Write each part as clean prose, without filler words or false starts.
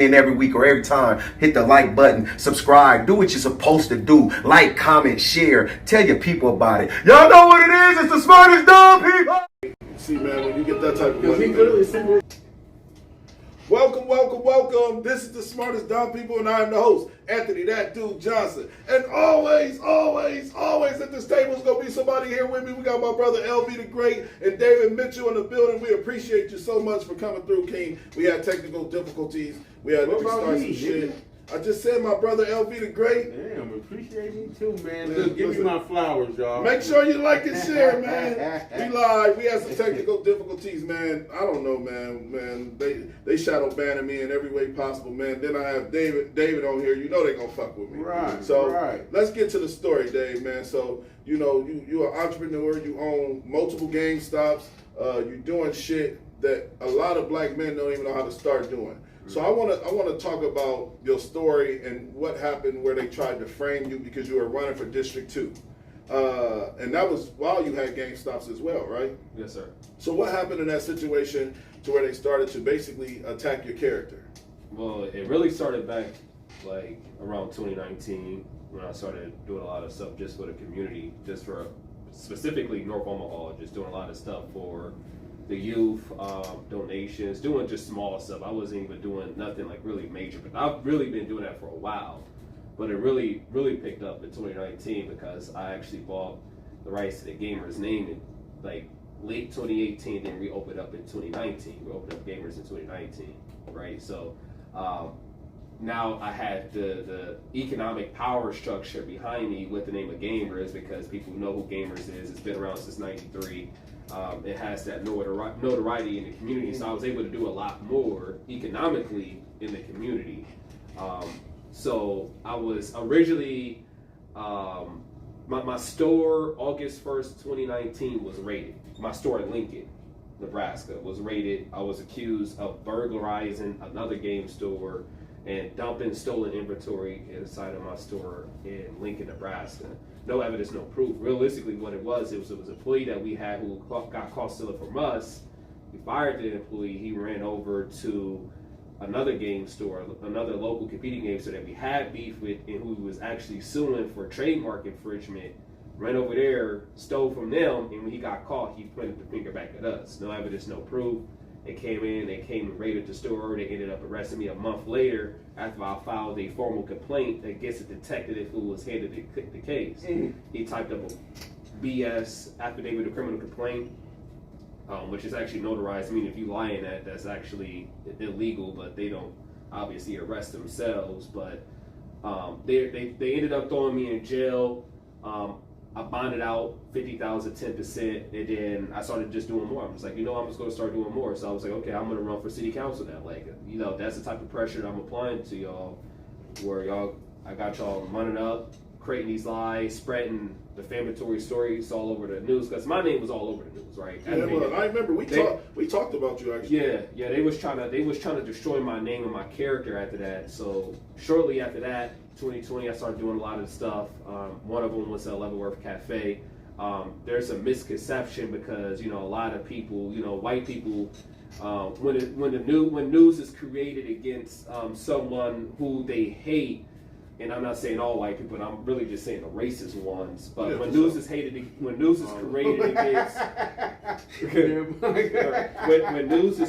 in every week or every time, hit the like button, subscribe, do what you're supposed to do. Like, comment, share, tell your people about it. Y'all know what it is. It's the smartest dumb people. See, man, when you get that type of money, welcome. This is the smartest dumb people, and I am the host, Anthony That Dude Johnson. And always at this table is gonna be somebody here with me. We got my brother LB the Great and David Mitchell in the building. We appreciate you so much for coming through, King. We had technical difficulties. We had to restart some shit. I just said my brother LB the Great. Damn, appreciate me too, man. Look, give me my flowers, y'all. Make sure you like and share, man. We live. We had some technical difficulties, man. I don't know, man. They shadow banning me in every way possible, man. Then I have David on here. You know they gonna fuck with me. Right. So let's get to the story, Dave, man. So you know you're an entrepreneur. You own multiple GameStops. You're doing shit that a lot of black men don't even know how to start doing. So I want to talk about your story and what happened where they tried to frame you because you were running for District 2. And that was while you had GameStops as well, right? Yes, sir. So what happened in that situation to where they started to basically attack your character? Well, it really started back like around 2019 when I started doing a lot of stuff just for the community, just for specifically North Omaha, just doing a lot of stuff for the youth, donations, doing just small stuff. I wasn't even doing nothing like really major, but I've really been doing that for a while. But it really picked up in 2019 because I actually bought the rights to the gamer's name in like late 2018, then we opened up in 2019. We opened up Gamers in 2019, right? So now I had the economic power structure behind me with the name of Gamers because people know who Gamers is. It's been around since '93. It has that notoriety in the community, so I was able to do a lot more economically in the community. So I was originally, my store, August 1st, 2019 was raided. My store in Lincoln, Nebraska was raided. I was accused of burglarizing another game store and dumping stolen inventory inside of my store in Lincoln, Nebraska. No evidence, no proof. Realistically, what it was an employee that we had who got caught stealing from us. We fired the employee. He ran over to another game store, another local competing game store that we had beef with and who was actually suing for trademark infringement. Ran over there, stole from them, and when he got caught, he pointed the finger back at us. No evidence, no proof. They came and raided the store. They ended up arresting me a month later after I filed a formal complaint against the detective who was handed the case. He typed up a BS affidavit of criminal complaint, which is actually notarized, meaning if you lie in that, that's actually illegal, but they don't obviously arrest themselves. But they ended up throwing me in jail. I bonded out 50,000, 10%, and then I started just doing more. I was like, I'm just going to start doing more. So I was like, okay, I'm going to run for city council now. Like, that's the type of pressure that I'm applying to y'all, where I got y'all running up, creating these lies, spreading defamatory stories all over the news, because my name was all over the news, right? Yeah, I remember we talked about you actually. Yeah, they was trying to destroy my name and my character after that. So shortly after that, 2020, I started doing a lot of stuff. One of them was Leavenworth Cafe. There's a misconception because a lot of people, white people, when news is created against someone who they hate. And I'm not saying all white people, but I'm really just saying the racist ones. But when news is created against, when news is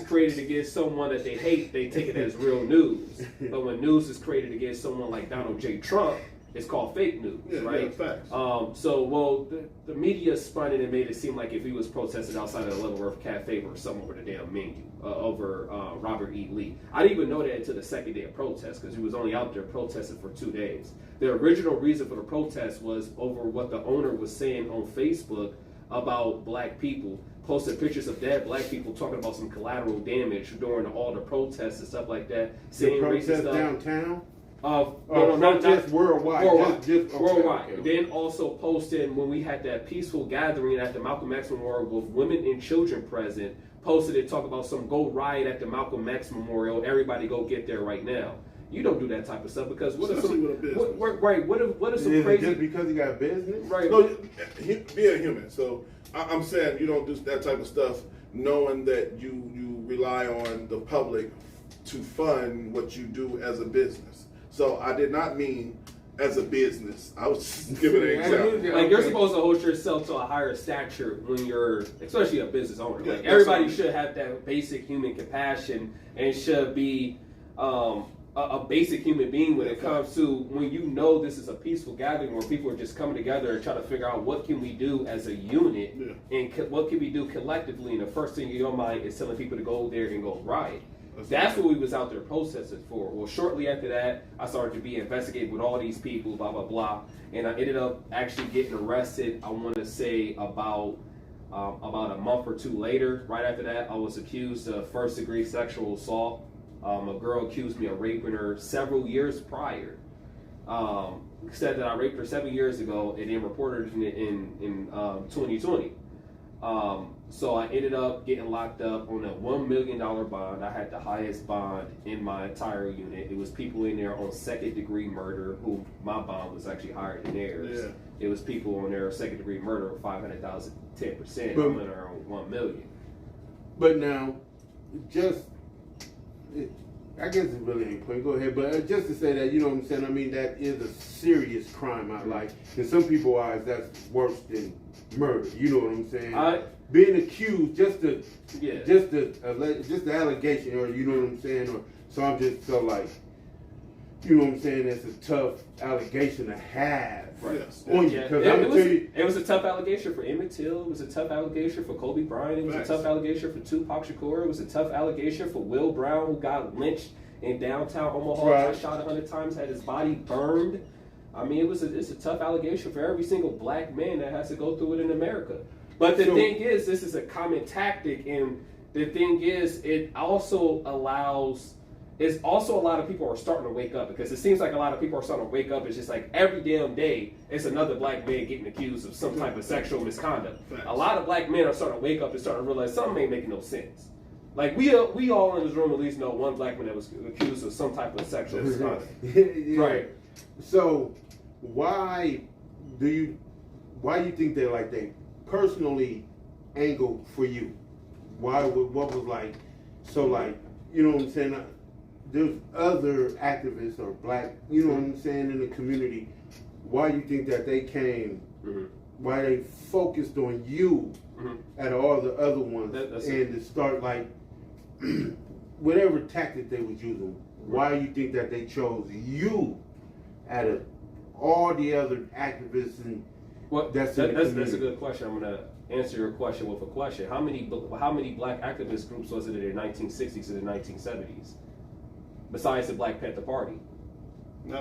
created against someone that they hate, they take it as real news. But when news is created against someone like Donald J. Trump, it's called fake news, right? Yeah, facts. The media spun it and made it seem like if he was protesting outside of the Leavenworth Cafe or something over the damn menu, over Robert E. Lee. I didn't even know that until the second day of protest because he was only out there protesting for 2 days. The original reason for the protest was over what the owner was saying on Facebook about black people, posted pictures of dead black people talking about some collateral damage during all the protests and stuff like that, saying racist stuff. Downtown? Not just worldwide. Worldwide. Okay. Then also posted when we had that peaceful gathering at the Malcolm X Memorial with women and children present, posted it, talk about some go riot at the Malcolm X Memorial, everybody go get there right now. You don't do that type of stuff because what if some crazy just because he got business? Right. No, be a human. So I'm saying you don't do that type of stuff knowing that you rely on the public to fund what you do as a business. So I did not mean as a business. I was just giving an example. Like you're supposed to hold yourself to a higher stature when you're, especially a business owner. Yeah, Like that's everybody what I mean. should have that basic human compassion and should be a basic human being when it comes to when you know this is a peaceful gathering where people are just coming together and trying to figure out what can we do as a unit and what can we do collectively. And the first thing in your mind is telling people to go there and go riot. That's what we was out there protesting for. Well, shortly after that, I started to be investigated with all these people, blah, blah, blah. And I ended up actually getting arrested, I want to say about a month or two later. Right after that, I was accused of first-degree sexual assault. A girl accused me of raping her several years prior. Said that I raped her 7 years ago and then reported it in 2020. So I ended up getting locked up on a $1 million bond. I had the highest bond in my entire unit. It was people in there on second-degree murder, who my bond was actually higher than theirs. Yeah. It was people on there second-degree murder of 500,000, 10%. I'm in there on $1 million. But now, I guess it really ain't point. Go ahead, but just to say that, you know what I'm saying. I mean, that is a serious crime. In some people's eyes, that's worse than murder. You know what I'm saying? Being accused, just the allegation, or you know what I'm saying, or so I'm just so like, you know what I'm saying. It's a tough allegation to have on you, because it was a tough allegation for Emmett Till. It was a tough allegation for Kobe Bryant. It was a tough allegation for Tupac Shakur. It was a tough allegation for Will Brown, who got lynched in downtown Omaha. Got shot 100 times, had his body burned. I mean, it's a tough allegation for every single black man that has to go through it in America. But the thing is, this is a common tactic, and the thing is, it also allows. It's also a lot of people are starting to wake up, because it seems like a lot of people are starting to wake up. It's just like every damn day, it's another black man getting accused of some type of sexual misconduct. A lot of black men are starting to wake up and starting to realize something ain't making no sense. Like we all in this room at least know one black man that was accused of some type of sexual misconduct. Right. So why do you think they're like they personally angled for you? What was like so like, you know what I'm saying? There's other activists or black, you know what I'm saying, in the community. Why you think that they came? Why they focused on you out of all the other ones, and to start like whatever tactic they was using? Why you think that they chose you out of all the other activists? And that's a good question. I'm gonna answer your question with a question. How many black activist groups was it in the 1960s and the 1970s? Besides the Black Panther Party, it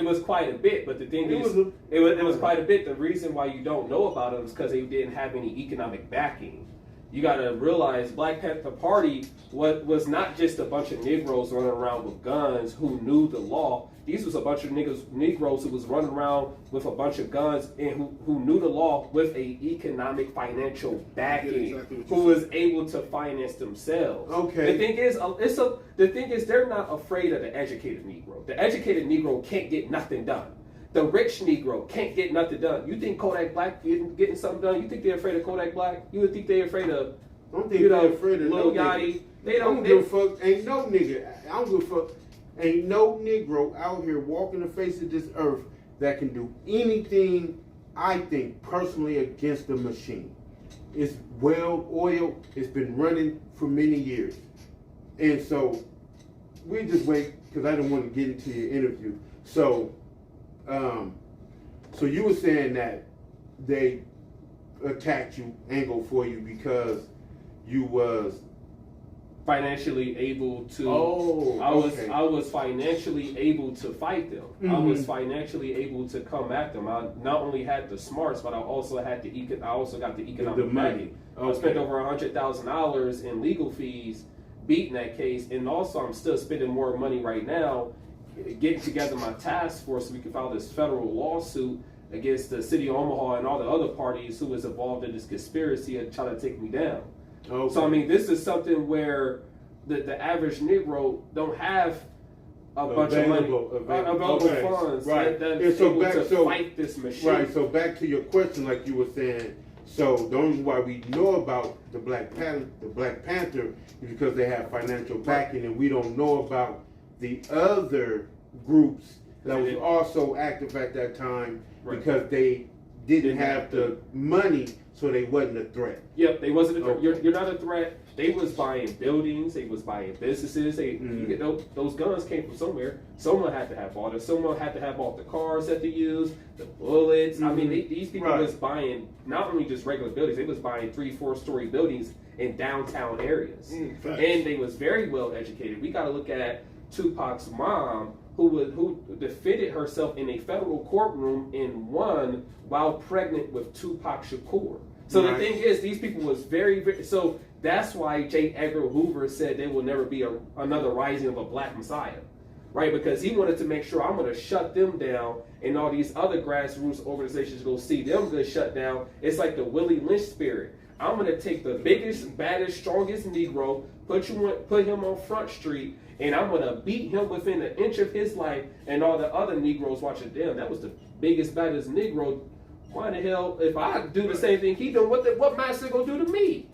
was quite a bit. But the thing is, it was quite a bit. The reason why you don't know about it is because they didn't have any economic backing. You got to realize Black Panther Party was not just a bunch of Negroes running around with guns who knew the law. These was a bunch of Negroes who was running around with a bunch of guns and who knew the law with a economic financial backing, who was able to finance themselves. Okay. The thing is, they're not afraid of the educated Negro. The educated Negro can't get nothing done. The rich Negro can't get nothing done. You think Kodak Black getting something done? You think they're afraid of Kodak Black? You would think they're afraid of, I don't think they're afraid of Lil no Yachty. They don't give a fuck. Ain't no nigga. I don't give a fuck. Ain't no Negro out here walking the face of this earth that can do anything, I think, personally against the machine. It's well oiled. It's been running for many years. And so we just wait, because I didn't want to get into your interview. So you were saying that they attacked you, angled for you, because you was financially able to. I was financially able to fight them. I was financially able to come at them. I not only had the smarts, but I also got the economic money. I spent over $100,000 in legal fees beating that case, and also I'm still spending more money right now getting together my task force so we can file this federal lawsuit against the city of Omaha and all the other parties who was involved in this conspiracy of trying to take me down. Okay. So I mean, this is something where the average Negro don't have a bunch of money, available funds, right? That is able to fight this machine. Right. So back to your question, like you were saying. So the only reason why we know about the Black Panther is because they have financial backing, and we don't know about the other groups that was also active at that time because they didn't have the money, so they wasn't a threat. Yep, they wasn't a threat. You're not a threat. They was buying buildings. They was buying businesses. Those guns came from somewhere. Someone had to have bought it. Someone had to have bought the cars that they used, the bullets. I mean, these people was buying not only just regular buildings. They was buying 3-4 story buildings in downtown areas, and they was very well educated. We got to look at Tupac's mom, who defended herself in a federal courtroom and won while pregnant with Tupac Shakur. So the thing is, these people was very, very, so that's why J. Edgar Hoover said there will never be another rising of a black messiah, right? Because he wanted to make sure I'm going to shut them down, and all these other grassroots organizations go see them get shut down. It's like the Willie Lynch spirit. I'm going to take the biggest, baddest, strongest Negro, put him on Front Street, and I'm going to beat him within an inch of his life, and all the other Negroes watching, damn, that was the biggest, baddest Negro. Why the hell, if I do the same thing he done, what master gonna do to me?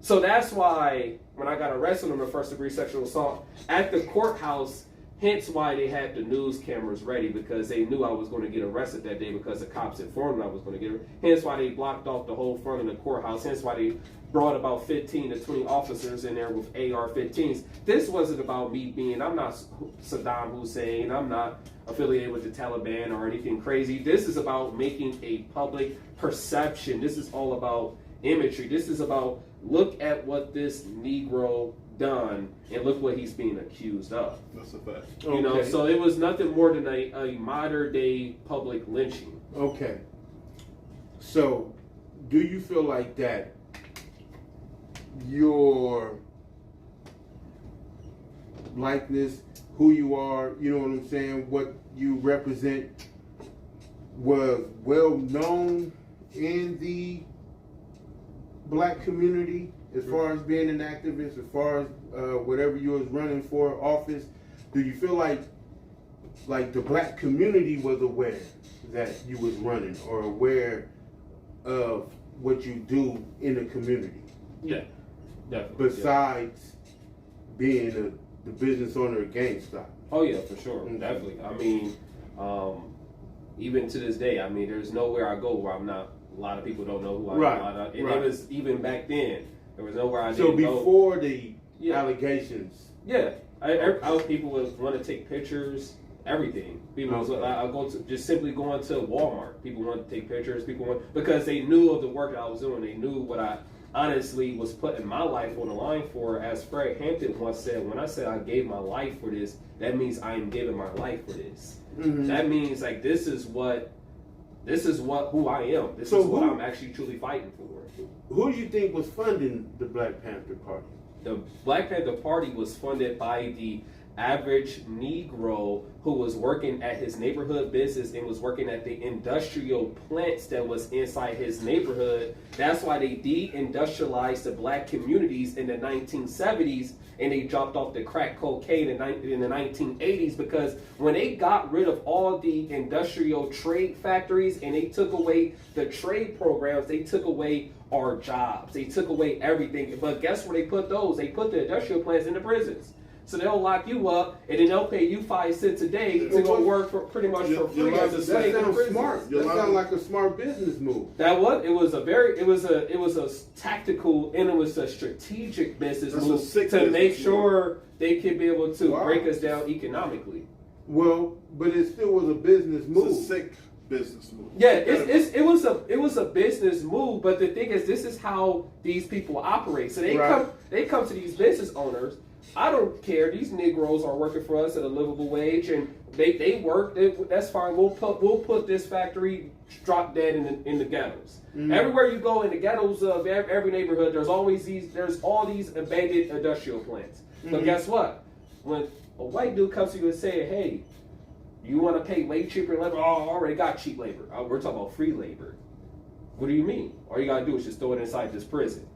So that's why when I got arrested on the first-degree sexual assault at the courthouse, hence why they had the news cameras ready, because they knew I was going to get arrested that day because the cops informed me I was going to get arrested. Hence why they blocked off the whole front of the courthouse. Hence why they brought about 15 to 20 officers in there with AR-15s. This wasn't about me I'm not Saddam Hussein. I'm not affiliated with the Taliban or anything crazy. This is about making a public perception. This is all about imagery. This is about look at what this Negro done and look what he's being accused of. That's a fact. You know, so it was nothing more than a modern day public lynching. Okay. So do you feel like that your likeness, who you are, you know what I'm saying, what you represent, was well known in the black community as far as being an activist, as far as whatever you was running for office? Do you feel like the black community was aware that you was running or aware of what you do in the community? Yeah, definitely. Besides being the business owner of GameStop. Oh yeah, for sure, definitely. I mean, even to this day, I mean, there's nowhere I go where I'm not. A lot of people don't know who I am. And it was even back then. There was nowhere I didn't go. So before the allegations. Yeah, people would want to take pictures. Everything. People I go to just simply going to Walmart. People want to take pictures. Because they knew of the work that I was doing. They knew what I honestly was putting my life on the line for. As Fred Hampton once said, when I said I gave my life for this, that means I am giving my life for this. That means like this is who I am. This is what I'm actually truly fighting for. Who do you think was funding the Black Panther Party? The Black Panther Party was funded by the average Negro who was working at his neighborhood business and was working at the industrial plants that was inside his neighborhood. That's why they de-industrialized the black communities in the 1970s, and they dropped off the crack cocaine in the 1980s, because when they got rid of all the industrial trade factories and they took away the trade programs, they took away our jobs. They took away everything. But guess where they put those? They put the industrial plants in the prisons. So they'll lock you up, and then they'll pay you 5 cents a day to go work for pretty much for free as a slave in prison. Smart. That sounds like a smart business move. It was a tactical and it was a strategic business move to make sure they could be able to break us down economically. Well, but it still was a business move. It's a sick business move. Yeah, it was a business move, but the thing is, this is how these people operate. So they come to these business owners. I don't care. These Negroes are working for us at a livable wage, and they work. That's fine. We'll put this factory drop dead in the ghettos. Everywhere you go in the ghettos of every neighborhood, there's all these abandoned industrial plants. But guess what? When a white dude comes to you and say, "Hey, you want to pay way cheaper labor?" Oh, I already got cheap labor. We're talking about free labor. What do you mean? All you gotta do is just throw it inside this prison.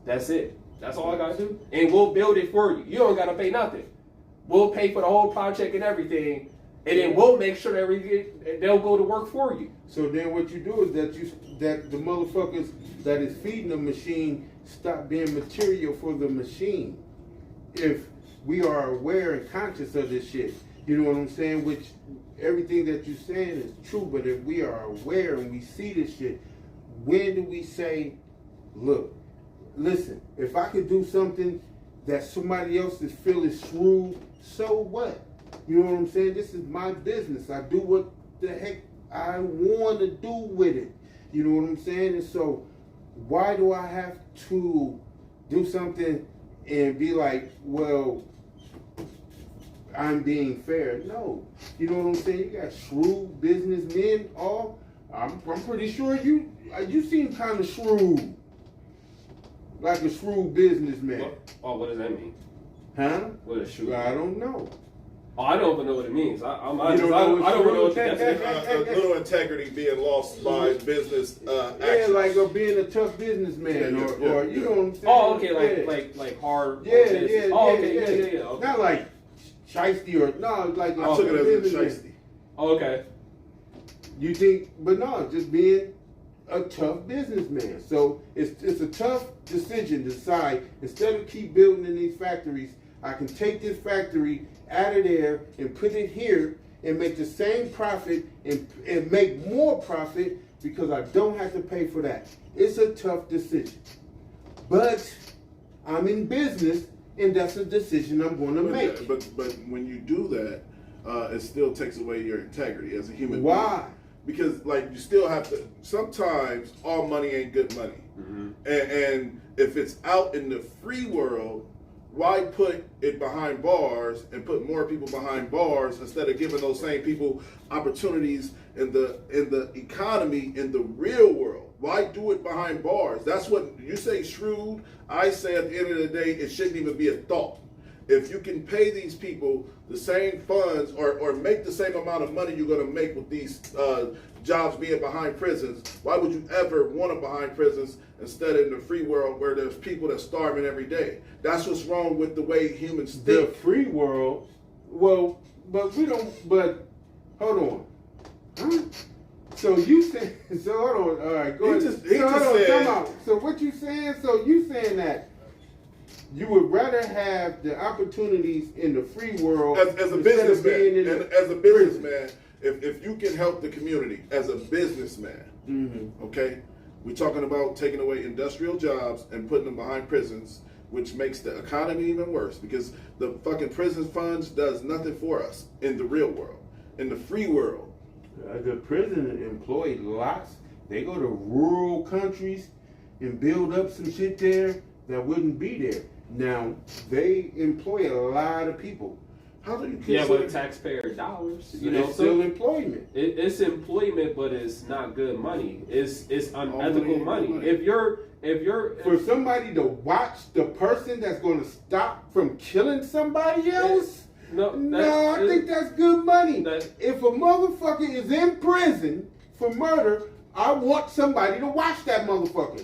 That's it. That's all I gotta do, and we'll build it for you. You don't gotta pay nothing. We'll pay for the whole project and everything, and then we'll make sure they'll go to work for you. So then what you do is that the motherfuckers that is feeding the machine stop being material for the machine. If we are aware and conscious of this shit, you know what I'm saying? Which everything that you're saying is true, but if we are aware and we see this shit, when do we say, look, listen, if I could do something that somebody else is feeling shrewd, so what? You know what I'm saying? This is my business. I do what the heck I want to do with it. You know what I'm saying? And so why do I have to do something and be like, well, I'm being fair? No. You know what I'm saying? You got shrewd businessmen all. I'm pretty sure you seem kind of shrewd. Like a shrewd businessman. What does that mean? Huh? What is shrewd? I don't know. Oh, I don't even know what it means. I don't know know what the A little integrity being lost by business Yeah, actions. like being a tough businessman, or you know what I'm saying? Oh, okay, Yeah. like hard. Yeah. Oh, okay, yeah. Okay. Not like shiesty or no, like I took it as a businessman. shiesty. Oh, okay. You think, but no, just being a tough businessman. So it's a tough decision to decide, instead of keep building in these factories, I can take this factory out of there and put it here and make the same profit and make more profit because I don't have to pay for that. It's a tough decision. But I'm in business and that's a decision I'm going to make. But when you do that, it still takes away your integrity as a human Why? being. Because like you still have to. Sometimes all money ain't good money, and if it's out in the free world, why put it behind bars and put more people behind bars instead of giving those same people opportunities in the economy in the real world? Why do it behind bars? That's what you say shrewd. I say at the end of the day, it shouldn't even be a thought. If you can pay these people the same funds or make the same amount of money you're going to make with these jobs being behind prisons, why would you ever want them behind prisons instead of in the free world where there's people that's starving every day? That's what's wrong with the way humans The think. free world, well, but we don't, but hold on. Huh? So you said, so hold on, all right, go ahead. He just said- time out. So what you saying, so you saying that you would rather have the opportunities in the free world As a instead of businessman, being in and the as a businessman, if you can help the community as a businessman, okay, we're talking about taking away industrial jobs and putting them behind prisons, which makes the economy even worse because the fucking prison funds does nothing for us in the real world. In the free world, The prison employ lots. They go to rural countries and build up some shit there that wouldn't be there. Now, they employ a lot of people. how do you Yeah, consider? but taxpayer dollars. It's still employment. It's employment, but it's not good money. It's unethical money. money. If you're For somebody to watch the person that's going to stop from killing somebody else? No, I think that's good money. If a motherfucker is in prison for murder, I want somebody to watch that motherfucker.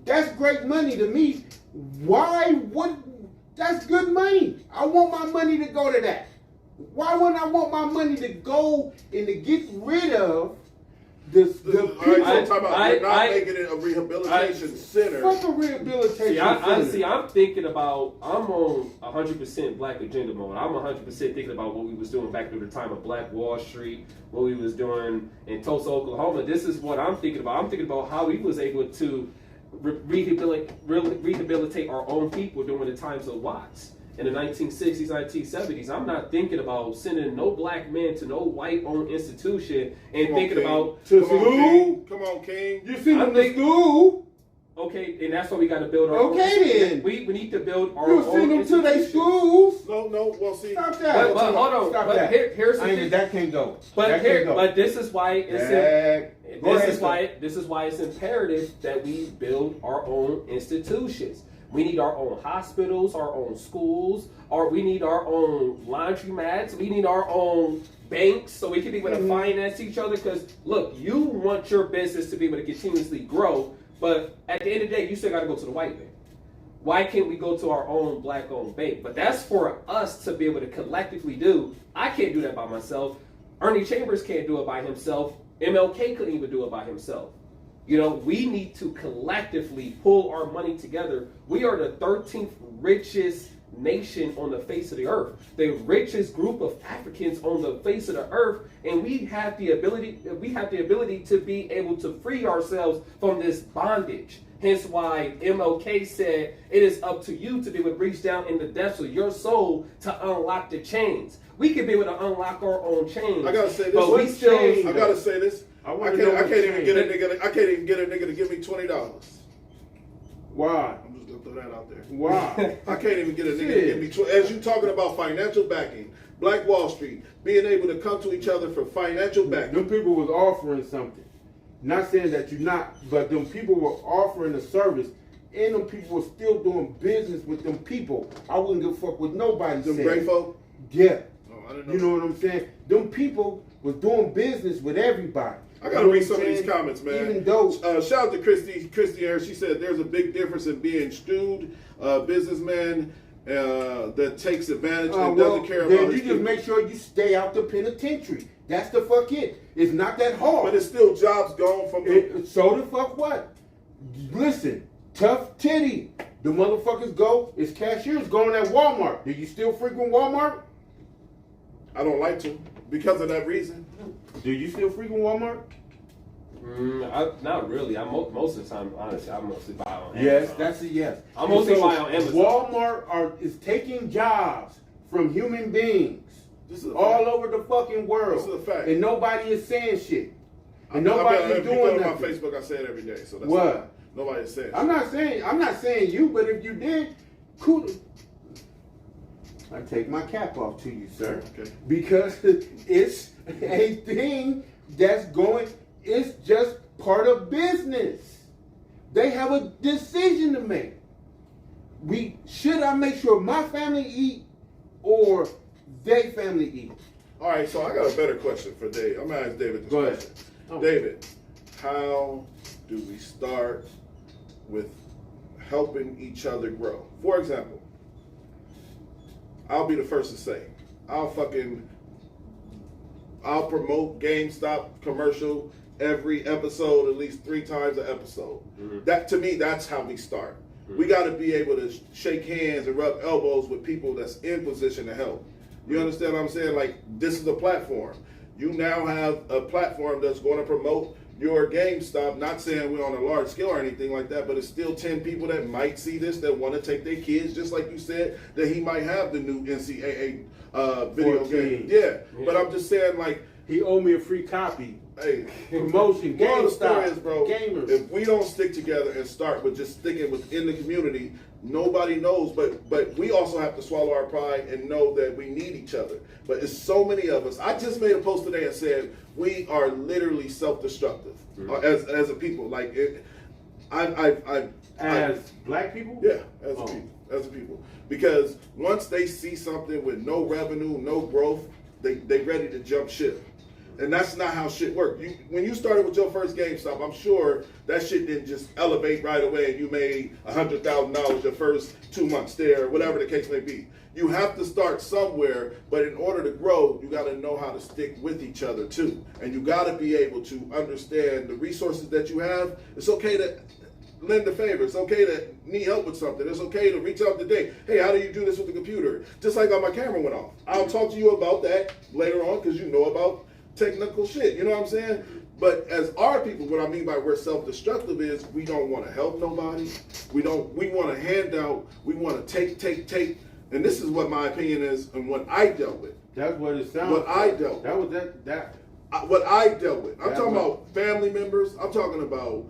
That's great money to me. Why would... That's good money. I want my money to go to that. Why wouldn't I want my money to go and to get rid of the All right, people? so talk about we're not making it a rehabilitation center. Fuck a rehabilitation center. I'm thinking about, I'm on 100% black agenda mode. I'm 100% thinking about what we was doing back during the time of Black Wall Street, what we was doing in Tulsa, Oklahoma. This is what I'm thinking about. I'm thinking about how we was able to rehabilitate our own people during the times of Watts in the 1960s, 1970s. I'm not thinking about sending no black men to no white-owned institution and thinking about to Come on, school. King. Come on, King. You send them to thinking- school. okay, and that's why we got to build our own. Okay, then. We need to build our You own send them to their institutions. schools. No. Well, see. Stop that. But hold on. Stop But that. here's the thing. That can't go. But that here, can't go. but this is why it's Go ahead, this is why it's imperative that we build our own institutions. We need our own hospitals, our own schools, or we need our own laundromats. We need our own banks so we can be able to finance each other. Because look, you want your business to be able to continuously grow, but at the end of the day, you still got to go to the white bank. Why can't we go to our own black-owned bank? But that's for us to be able to collectively do. I can't do that by myself. Ernie Chambers can't do it by himself. MLK couldn't even do it by himself. You know, we need to collectively pull our money together. We are the 13th richest nation on the face of the earth, the richest group of Africans on the face of the earth, and we have the ability to be able to free ourselves from this bondage. Hence why MLK said it is up to you to be able to reach down in the depths of your soul to unlock the chains. We can be able to unlock our own chains. I gotta say this. But we still. I gotta say this. I can't even get a nigga to give me $20. Why? I'm just gonna throw that out there. Why? I can't even get a nigga to give me as you talking about financial backing, Black Wall Street, being able to come to each other for financial backing. Them people was offering something. Not saying that you're not, but them people were offering a service, and them people were still doing business with them people. I wouldn't give a fuck with nobody. Them gray folk? Yeah. Oh, I didn't know. You know what I'm saying? Them people was doing business with everybody. I gotta read some of these comments, man. Even though, shout out to Christy here. She said there's a big difference in being stewed businessman that takes advantage and doesn't care about then his you just make sure you stay out the penitentiary. That's the fuck it. It's not that hard. But it's still jobs gone from the... So the fuck what? Listen, tough titty. The motherfuckers go, it's cashiers going at Walmart. Do you still frequent Walmart? I don't like to because of that reason. Do you still frequent Walmart? Not really. Most of the time, honestly, I mostly buy on Amazon. Yes, that's a yes. I mostly buy on Amazon. Walmart is taking jobs from human beings all over the fucking world. This is a fact. And nobody is saying shit. And nobody is doing nothing. On nothing. my Facebook, I say it every day. So that's what? Nobody is saying. I'm not saying you, but if you did, cool. I take my cap off to you, sir. Okay. Because it's a thing that's going. It's just part of business. They have a decision to make. Should I make sure my family eat or they family eat? All right, so I got a better question for Dave. I'm gonna ask David this Go ahead. question. Oh. David, how do we start with helping each other grow? For example, I'll be the first to say, I'll promote GameStop commercial every episode, at least 3 times an episode. Mm-hmm. That to me, that's how we start. Mm-hmm. We got to be able to shake hands and rub elbows with people that's in position to help. You understand what I'm saying? Like, this is a platform. You now have a platform that's going to promote your GameStop. Not saying we're on a large scale or anything like that, but it's still 10 people that might see this that want to take their kids, just like you said, that he might have the new NCAA video 14. game. Yeah, but I'm just saying, like, he owed me a free copy. Hey, promotion, moral of the story is, bro, gamers. If we don't stick together and start with just sticking within the community, nobody knows. But we also have to swallow our pride and know that we need each other. But it's so many of us. I just made a post today and said we are literally self-destructive as a people. Like as black people. Yeah, as a people. Because once they see something with no revenue, no growth, they ready to jump ship. And that's not how shit works. When you started with your first GameStop, I'm sure that shit didn't just elevate right away and you made $100,000 your first 2 months there, or whatever the case may be. You have to start somewhere, but in order to grow, you got to know how to stick with each other too. And you got to be able to understand the resources that you have. It's okay to lend a favor. It's okay to need help with something. It's okay to reach out today. Hey, how do you do this with the computer? Just like how my camera went off. I'll talk to you about that later on because you know about technical shit, you know what I'm saying? But as our people, what I mean by we're self-destructive is we don't want to help nobody. We want to hand out, we want to take. And this is what my opinion is and what I dealt with. That's what it sounds What I dealt with. That was that. What I dealt with. I'm talking about family members. I'm talking about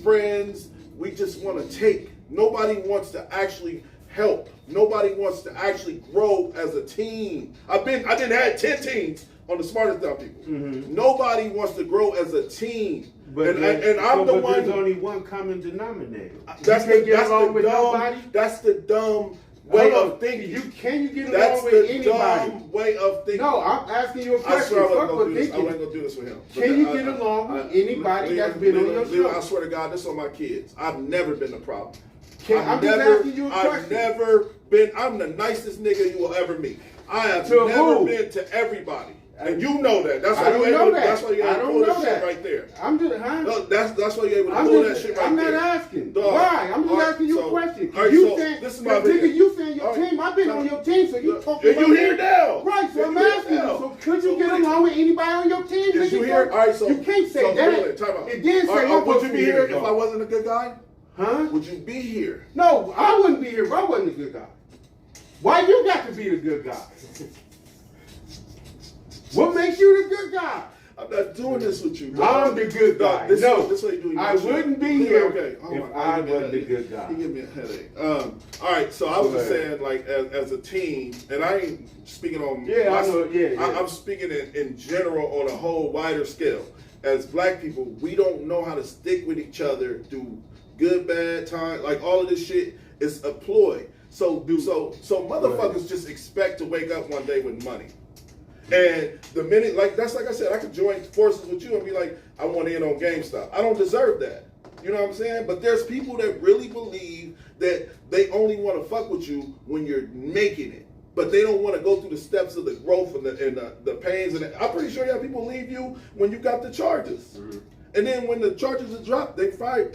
friends. We just want to take. Nobody wants to actually help. Nobody wants to actually grow as a team. I didn't have 10 teams on the smartest dumb people. Mm-hmm. Nobody wants to grow as a team. But I'm the one. There's only one common denominator. That's the dumb way of thinking. Can you get along with anybody? That's the dumb way of thinking. No, I'm asking you a question. I wasn't going to do this with him. Can you get along with anybody that's been on your show? I swear to God, this is on my kids. I've never been a problem. I'm just asking you a question. I'm the nicest nigga you will ever meet. I have to never who? been to everybody. And you know that. That's why I don't you know able. that. That's why you I able to don't pull know that that. shit right there. I'm just, huh? No, that's why you able to I'm pull just, that shit right I'm there. not asking. Dog. Why? I'm just All right, asking you so- a question. all right, You so saying, this is my nigga, opinion. you saying your All right, team. I've been so- on your team, so you talking And about you here now. Right, so And I'm you here asking you. now. So could you So get what- along with anybody on your team? Is nigga? you here? All right, so you can't say so, that. wait, time out. It did say All right, what would you was be here if I wasn't a good guy? Huh? Would you be here? No, I wouldn't be here if I wasn't a good guy. Why you got to be the good guy? What makes you the good guy? I'm not doing this with you. I'm the good guy. This No, this way you do I your shit. wouldn't be here Okay. Oh if my God, I you give me a wasn't the headache. good guy. You give me a headache. All right, so I was Go just ahead. saying, like, as a team, and I ain't speaking on. Yeah, I know. Yeah. I'm speaking in general on a whole wider scale. As black people, we don't know how to stick with each other through good, bad time. Like all of this shit is a ploy. So motherfuckers just expect to wake up one day with money. And the minute, like I said, I could join forces with you and be like, I want in on GameStop. I don't deserve that. You know what I'm saying? But there's people that really believe that they only want to fuck with you when you're making it. But they don't want to go through the steps of the growth and the pains. And I'm pretty sure you have people leave you when you got the charges. Mm-hmm. And then when the charges are dropped, they probably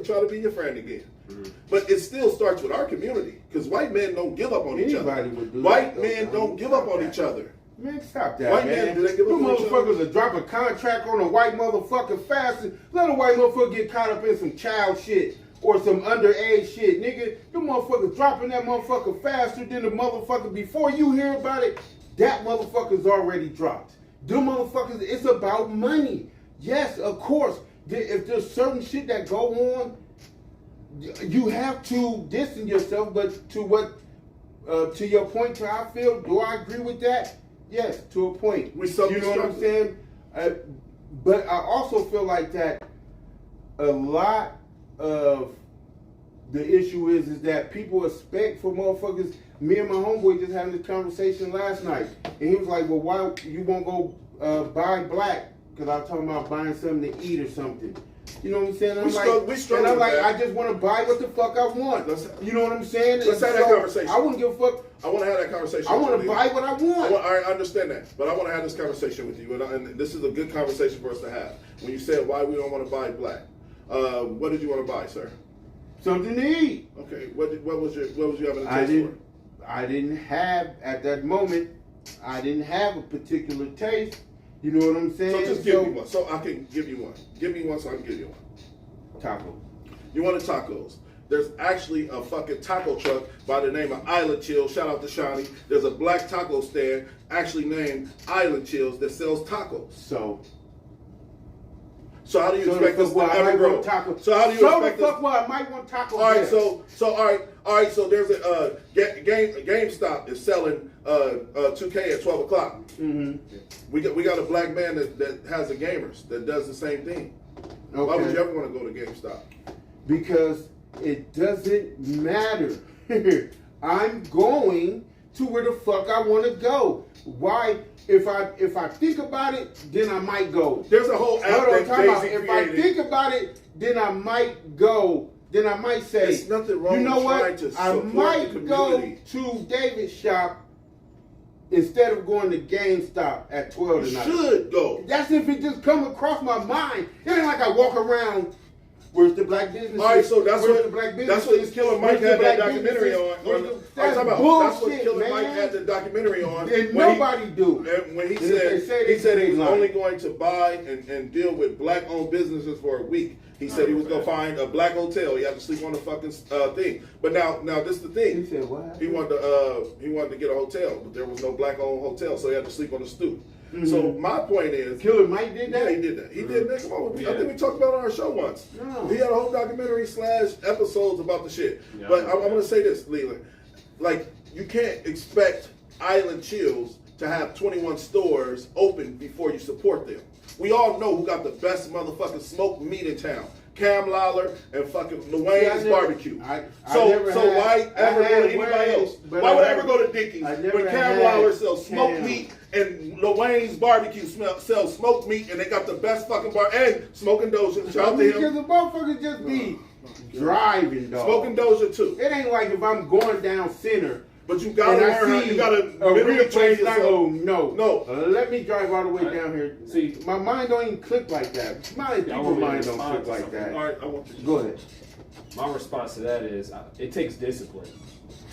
try to be your friend again. Mm-hmm. But it still starts with our community. Because white men don't give up on each other. White men don't give up on each other. Man, stop that, White man. do they give up You on each other? motherfuckers will drop a contract on a white motherfucker fast and let a white motherfucker get caught up in some child shit or some underage shit. Nigga, you motherfuckers dropping that motherfucker faster than the motherfucker before you hear about it. That motherfucker's already dropped. Them motherfuckers, it's about money. Yes, of course. If there's certain shit that go on, you have to distance yourself, but to your point, to how I feel, do I agree with that? Yes, to a point. You know what I'm saying? But I also feel like that a lot of the issue is that people expect for motherfuckers. Me and my homeboy just having this conversation last night, and he was like, "Well, why you won't go buy black?" Because I was talking about buying something to eat or something. You know what I'm saying? I'm like, I just want to buy what the fuck I want. You know what I'm saying? Let's have that conversation. I wouldn't give a fuck. I want to have that conversation. I want to buy what I want. I understand that, but I want to have this conversation with you, and this is a good conversation for us to have. When you said why we don't want to buy black, what did you want to buy, sir? Something to eat. Okay, what was you having a taste for? I didn't have at that moment. I didn't have a particular taste. You know what I'm saying? So just give me one, so I can give you one. Give me one, so I can give you one. Taco. You wanted tacos. There's actually a fucking taco truck by the name of Island Chills. Shout out to Shawnee. There's a black taco stand actually named Island Chills that sells tacos. So how do you expect us to ever grow? So how do you expect us? I might want tacos. All right, all right. So there's a GameStop is selling 2K at 12 o'clock. Mm-hmm. We got a black man that has the gamers that does the same thing. Okay. Why would you ever want to go to GameStop? Because it doesn't matter. I'm going to where the fuck I want to go. Why? If I think about it, then I might go. There's a whole app that Jay-Z If I think about it, then I might go. Then I might say, there's nothing wrong you know with what? trying to I support might the go community. to David's shop instead of going to GameStop at 12 tonight. You should go. That's if it just come across my mind. It ain't like I walk around. Where's the black business? All right, so that's what Killer Mike had that documentary on. That's what Killer Mike had the documentary on. And nobody do. And when he said he was only going to buy and deal with black-owned businesses for a week. He said he was gonna find a black hotel. He had to sleep on the fucking thing. But now this is the thing. He said what? He wanted to get a hotel, but there was no black-owned hotel, so he had to sleep on the stoop. Mm-hmm. So my point is, Killer Mike did that. Yeah, he did that. He did that. Come on, I think we talked about it on our show once. No. He had a whole documentary / episodes about the shit. Yeah, but I'm gonna say this, Leland. Like, you can't expect Island Chills to have 21 stores open before you support them. We all know who got the best motherfucking smoked meat in town. Cam Lawler and fucking Luane's Barbecue. So why ever go to anybody else? Why would I ever go to Dickie's when Cam Lawler sells smoked meat and Luane's Barbecue sells smoked meat and they got the best fucking bar and Smoking Doja. Shout out to him. Because the motherfuckers just be driving, dog. Smoking Doja too. It ain't like if I'm going down center But you gotta and learn I how, see you gotta a mentally real place train like, yourself. oh no, No. let me drive all the way Right. down here. See, My mind don't even click like that. My I people's want to mind don't respond click to like something. that. All right, I want you to Go ahead. my response to that is it takes discipline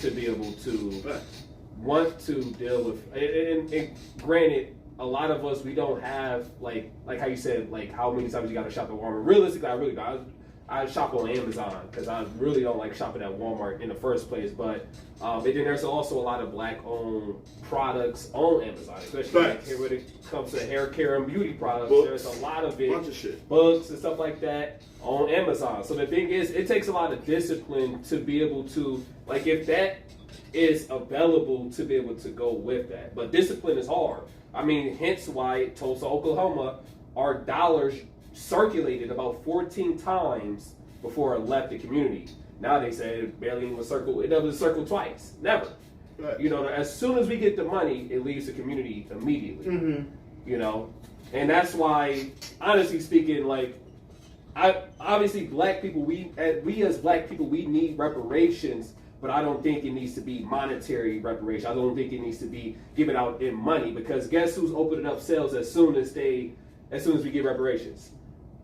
to be able to Facts. want to deal with. And granted, a lot of us, we don't have like how you said, like how many times you got to shop at Walmart. Realistically, I really don't. I shop on Amazon because I really don't like shopping at Walmart in the first place. But and then there's also a lot of black-owned products on Amazon, especially like Facts. when it comes to hair care and beauty products. Books. There's a lot of it, Bunch of shit. books and stuff like that on Amazon. So the thing is, it takes a lot of discipline to be able to, like, if that is available, to be able to go with that. But discipline is hard. I mean, hence why Tulsa, Oklahoma, our dollars circulated about 14 times before it left the community. Now they say it barely even circle. It never circled twice. Never. Right. You know, as soon as we get the money, it leaves the community immediately. Mm-hmm. You know, and that's why, honestly speaking, like, obviously black people, we as black people, we need reparations, but I don't think it needs to be monetary reparations. I don't think it needs to be given out in money, because guess who's opening up sales as soon as we get reparations?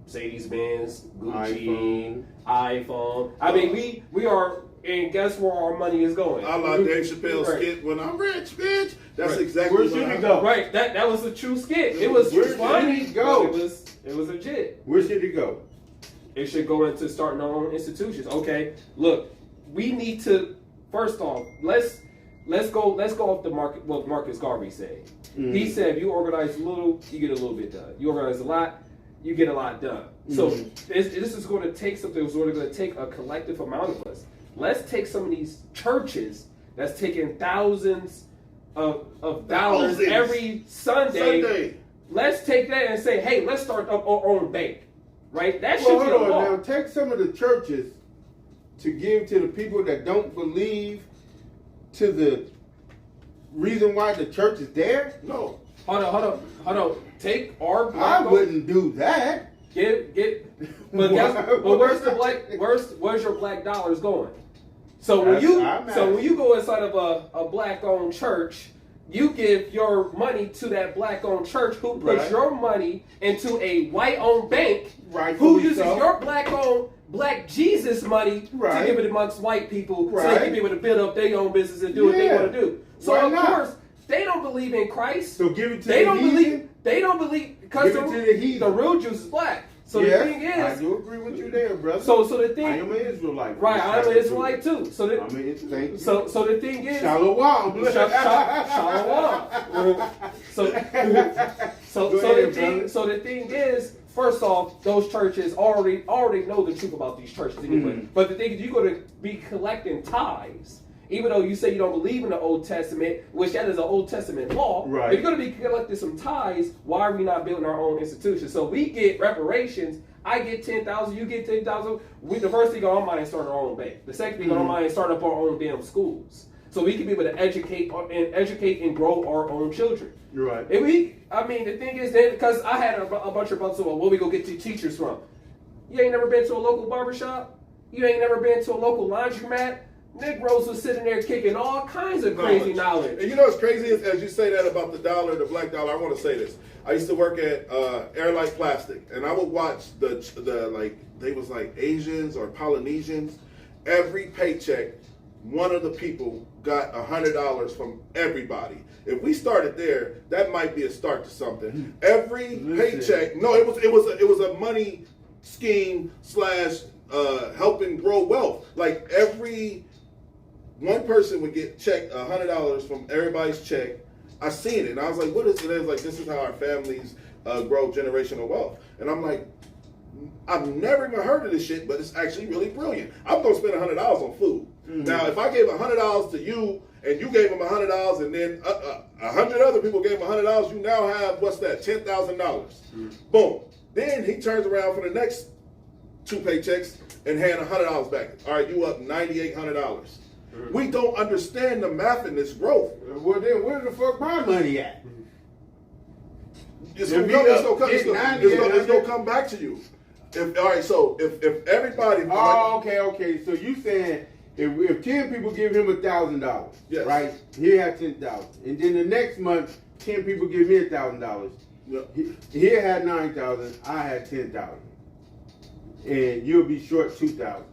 Mercedes-Benz, Gucci, iPhone. I mean, we are, and guess where our money is going? I like Dave Chappelle's Right. skit, when I'm rich, bitch. That's Right. exactly Where what should I it go? Right, that was a true skit. It was Where should funny. it go? But it was legit. Where should it go? It should go into starting our own institutions. Okay, look, we need to, first off, let's go off the market. What Marcus Garvey said. Mm. He said, if you organize a little, you get a little bit done. You organize a lot, you get a lot done. So this is going to take something. It's going to take a collective amount of us. Let's take some of these churches that's taking thousands of dollars Thousands. every Sunday. Let's take that and say, hey, let's start up our own bank. Right? That should Well, be a hold law. on now. Take some of the churches to give to the people that don't believe, to the reason why the church is there. No. Hold on. Take our I black wouldn't do that. but where's your black dollars going? So when you go inside of a black owned church, you give your money to that black owned church who puts Right. your money into a white owned bank who Rightfully uses so. your black owned black Jesus money Right. to give it amongst white people so Right. they can be able to build up their own business and do what they Yeah. want to do. So Why of not? course they don't believe in Christ. So give it to They the don't heathen. believe. They don't believe because Give it to the heathen. the real Jews is black. So Yes, the thing I is, do agree with you there, brother. so the I thing, am an Israelite. right? I'm an Israelite too. So I mean, thank you. so the thing is, Shalom. Shalom. So the thing is, first off, those churches already know the truth about these churches anyway. Mhm. But the thing is, you're going to be collecting tithes. Even though you say you don't believe in the Old Testament, which that is an Old Testament law, Right. if you're going to be collecting some tithes, why are we not building our own institution? So we get reparations. I get 10,000, you get 10,000. The first thing on our mind is starting our own bank. The second thing on our mind is starting up our own damn schools, so we can be able to educate and grow our own children. You're right. And the thing is that, because I had a bunch of brothers, well, where we go get the teachers from? You ain't never been to a local barbershop? You ain't never been to a local laundromat? Negroes was sitting there kicking all kinds of crazy knowledge. And you know what's crazy is, as you say that about the dollar, the black dollar, I want to say this. I used to work at Airlight Plastic, and I would watch they was like Asians or Polynesians. Every paycheck, one of the people got $100 from everybody. If we started there, that might be a start to something. Every paycheck, no, it was a money scheme / helping grow wealth. Like every one person would get checked $100 from everybody's check. I seen it, and I was like, "What is it?" It was like, "This is how our families grow generational wealth." And I'm like, "I've never even heard of this shit, but it's actually really brilliant." I'm gonna spend $100 on food. Mm-hmm. Now, if I gave $100 to you, and you gave him $100, and then 100 other people gave him $100, you now have what's that? $10,000. Boom. Then he turns around for the next 2 paychecks and hand $100 back. All right, you up $9,800. We don't understand the math in this growth. Well, then where the fuck my money at? It's If gonna come back to you. If everybody, Oh, okay. So you saying if 10 people give him $1,000, Yes. right? He had 10,000, and then the next month 10 people give me $1,000. Yep. He had 9,000, I had 10,000, and you'll be short 2,000.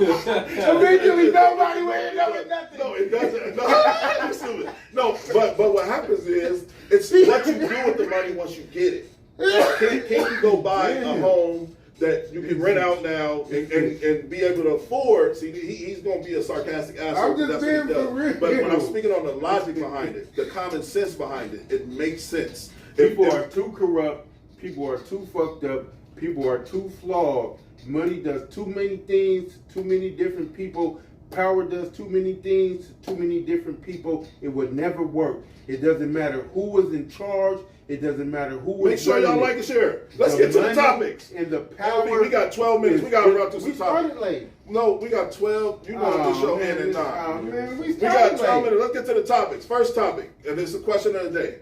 Eventually, nobody will end up with nothing. No, it doesn't. No, but what happens is it's what you do with the money once you get it. Can you go buy a home that you can rent out now and be able to afford? See, he's going to be a sarcastic asshole. I'm just that's what he being does. for real. But when I'm speaking on the logic behind it, the common sense behind it, it makes sense. People are too corrupt. People are too fucked up. People are too flawed. Money does too many things, too many different people. Power does too many things, too many different people. It would never work. It doesn't matter who was in charge. It doesn't matter who was Make sure y'all like and share. Let's get to the topics. And the power. We got 12 minutes. We got to run through some We started topics. late. No, we got 12. You know this show end at 9. Oh, man, we We got started 12 late. minutes. Let's get to the topics. First topic, and it's the question of the day.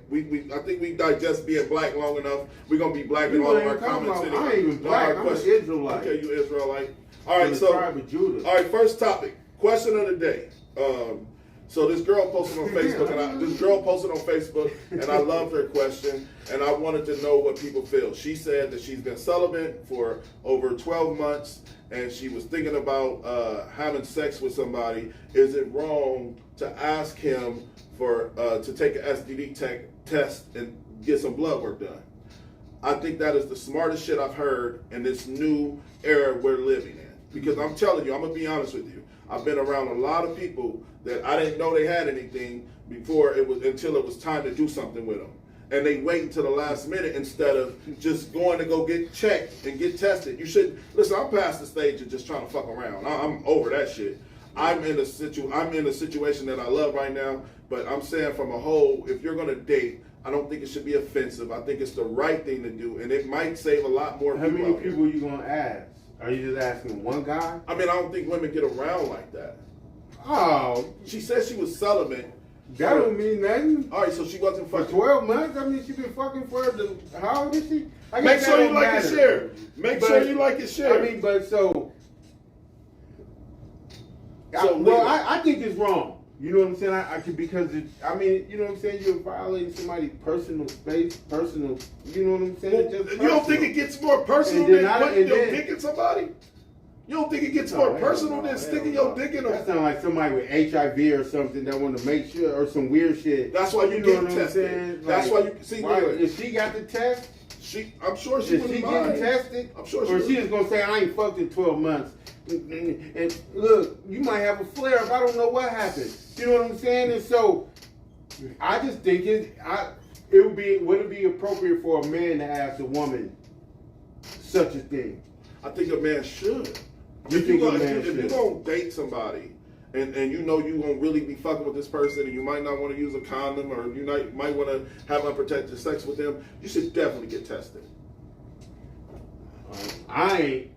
I think we digest being black long enough. We're gonna be black in all of our comments. I ain't even black. I'm an Israelite. Okay, you Israelite. All right, From the so tribe of Judah. all right, first topic, question of the day. So this girl posted on Facebook, and I loved her question, and I wanted to know what people feel. She said that she's been celibate for over 12 months, and she was thinking about having sex with somebody. Is it wrong to ask him for to take an STD test and get some blood work done? I think that is the smartest shit I've heard in this new era we're living in. Because I'm telling you, I'm gonna be honest with you. I've been around a lot of people that I didn't know they had anything until it was time to do something with them. And they wait until the last minute instead of just going to go get checked and get tested. You should listen. I'm past the stage of just trying to fuck around. I'm over that shit. I'm in a situation that I love right now. But I'm saying from a whole, if you're gonna date, I don't think it should be offensive. I think it's the right thing to do, and it might save a lot more people. How many people you gonna ask? Are you just asking one guy? I mean, I don't think women get around like that. Oh, She said she was celibate. that don't mean nothing. All right, so she wasn't For fucking. 12 months? I mean, she been fucking for how old is she? I Make guess sure that you don't like and matter. share. Make sure But- you like and share. I mean, but so. So, I think it's wrong. You know what I'm saying? I could because you know what I'm saying. You're violating somebody's personal space, personal. You know what I'm saying? Well, Just you don't think it gets more personal And then than I- putting and your then- dick in somebody? You don't think it gets No, more hell personal no, than hell sticking no. your dick in That a? sounds like somebody with HIV or something that want to make sure, or some weird shit. That's why you know get what I'm tested. saying? That's why you see. Why, Look, if she got the test, I'm sure she is wouldn't she mind. getting tested? I'm sure she Or would. she just gonna say, I ain't fucked in 12 months. And look, you might have a flare up. I don't know what happened. You know what I'm saying? And so, I just think would it be appropriate for a man to ask a woman such a thing? I think a man should. You think a man if you should? gonna date somebody and you know you gonna really be fucking with this person and you might not want to use a condom or you might want to have unprotected sex with them, you should definitely get tested. I ain't.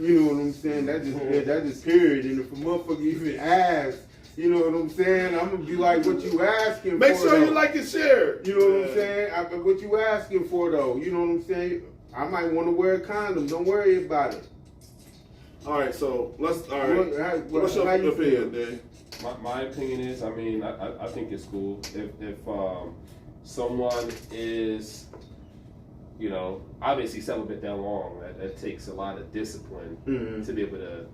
You know what I'm saying? That's just period. And if a motherfucker even asks, you know what I'm saying? I'm gonna be like, what you asking Make for? sure you though? like and share. You know what I'm saying? What you asking for though? You know what I'm saying? I might want to wear a condom. Don't worry about it. All right, so let's. All right. What's your how you opinion, feel? Dan? My opinion is, I mean, I think it's cool if someone is, you know, obviously celibate that long. That takes a lot of discipline Mhm. to be able to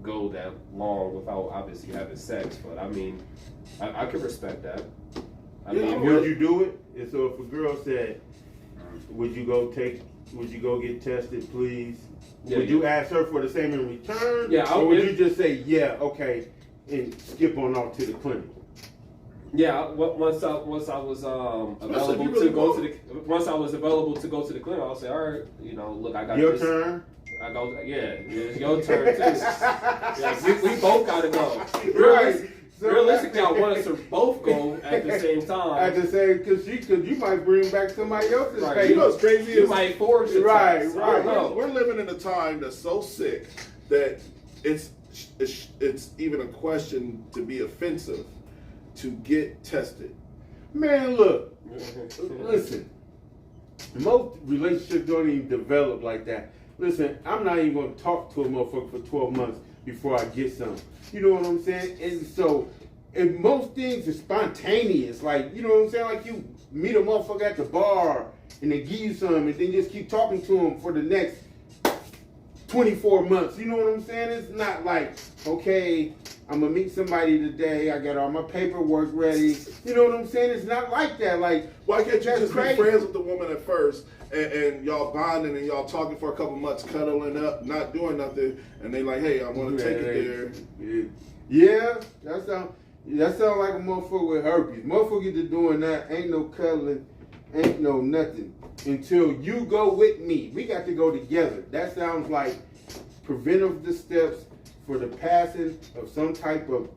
go that long without obviously having sex. But I mean, I can respect that. I mean, Would you do it? And so if a girl said, would you go get tested, please? Yeah, Would you ask her for the same in return? Yeah, or would you just say, yeah, okay, and skip on off to the clinic? yeah. Once I was available to go to the clinic, I'll say, all right, you know, look, I got Your this. turn. I go, yeah, it's your turn too. Yeah, we both gotta go. Right. So Realistically, I want us to both go at the same time. At the same, because you might bring back somebody else's Right. baby. You know what's crazy You is might forge the Right, test. I right. don't know. we're living in a time that's so sick that it's even a question to be offensive to get tested. Man, look, listen. Most relationships don't even develop like that. Listen, I'm not even gonna talk to a motherfucker for 12 months before I get some. You know what I'm saying? And so, and most things are spontaneous. Like, you know what I'm saying? Like you meet a motherfucker at the bar and they give you some and then just keep talking to him for the next 24 months. You know what I'm saying? It's not like, okay, I'm gonna meet somebody today. I got all my paperwork ready. You know what I'm saying? It's not like that. Like, why can't you just be crazy. friends with the woman at first and y'all bonding and y'all talking for a couple months, cuddling up, not doing nothing, and they like, hey, I want to take it there. Yeah, that sound like a motherfucker with herpes. Motherfucker get to doing that, ain't no cuddling, ain't no nothing until you go with me. We got to go together. That sounds like preventive steps for the passing of some type of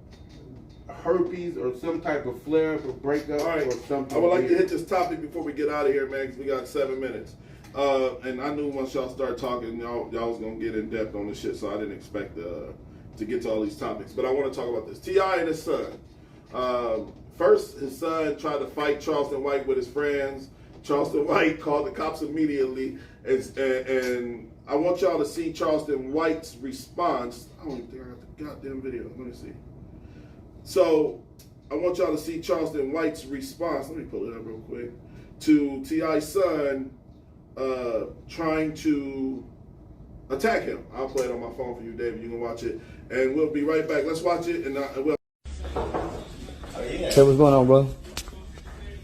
herpes or some type of flare-up or breakup. All right, or something. I would like to hit this topic before we get out of here, man, because we got 7 minutes. And I knew once y'all start talking, y'all was going to get in depth on this shit, so I didn't expect to get to all these topics. But I want to talk about this. T.I. and his son. First, his son tried to fight Charleston White with his friends. Charleston White called the cops immediately. And I want y'all to see Charleston White's response. I don't even think I got the goddamn video. Let me see. So I want y'all to see Charleston White's response. Let me pull it up real quick. To T.I.'s son trying to attack him. I'll play it on my phone for you, David. You can watch it. And we'll be right back. Let's watch it. And we'll. Hey, what's going on, bro?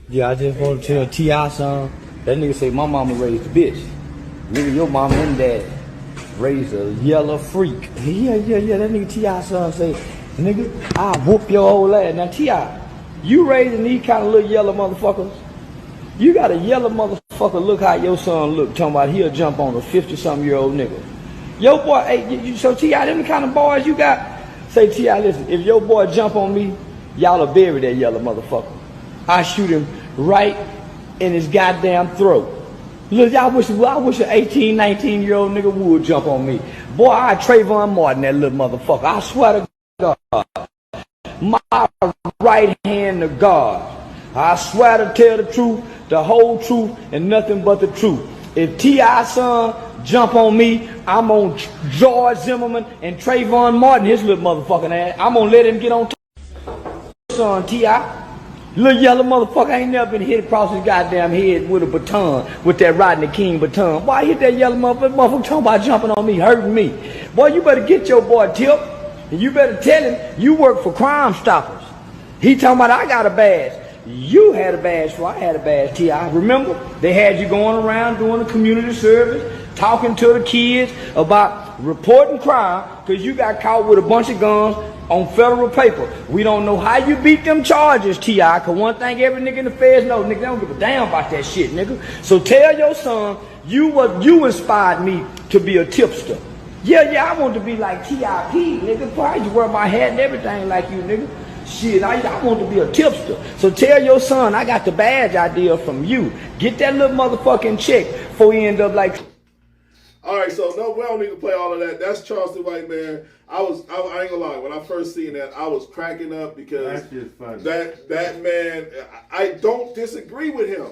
Yeah, I just want to tell T.I. son, that nigga say my mama raised a bitch. Nigga, your mama and dad raised a yellow freak. Yeah, that nigga T.I. son say, nigga, I'll whoop your old ass. Now, T.I., you raising these kind of little yellow motherfuckers? You got a yellow motherfucker, look how your son look, talking about he'll jump on a 50-something-year-old nigga. Yo, boy, hey, so T.I., them the kind of boys you got? Say, T.I., listen, if your boy jump on me, y'all will bury that yellow motherfucker. I shoot him right in his goddamn throat. Look, I wish an 18, 19-year-old nigga would jump on me. Boy, I Trayvon Martin, that little motherfucker. I swear to God. My right hand to God. I swear to tell the truth, the whole truth, and nothing but the truth. If T.I. son jump on me, I'm on George Zimmerman and Trayvon Martin, his little motherfucking ass. I'm gonna let him get on son, T.I. Little yellow motherfucker ain't never been hit across his goddamn head with a baton, with that Rodney King baton. Boy, I hit that yellow motherfucker talking about jumping on me, hurting me. Boy, you better get your boy Tip, and you better tell him you work for Crime Stoppers. He talking about I got a badge. You had a badge before I had a badge, T.I. Remember? They had you going around doing the community service, talking to the kids about reporting crime, because you got caught with a bunch of guns on federal paper. We don't know how you beat them charges, T.I., because one thing every nigga in the feds know, nigga, they don't give a damn about that shit, nigga. So tell your son, you inspired me to be a tipster. Yeah, I want to be like T.I.P., nigga. Boy, I used to wear my hat and everything like you, nigga. Shit, I want to be a tipster. So tell your son, I got the badge idea from you. Get that little motherfucking check before he end up like... All right, so no, we don't need to play all of that. That's Charleston White, man. I ain't gonna lie. When I first seen that, I was cracking up because That's just funny. that man. I don't disagree with him.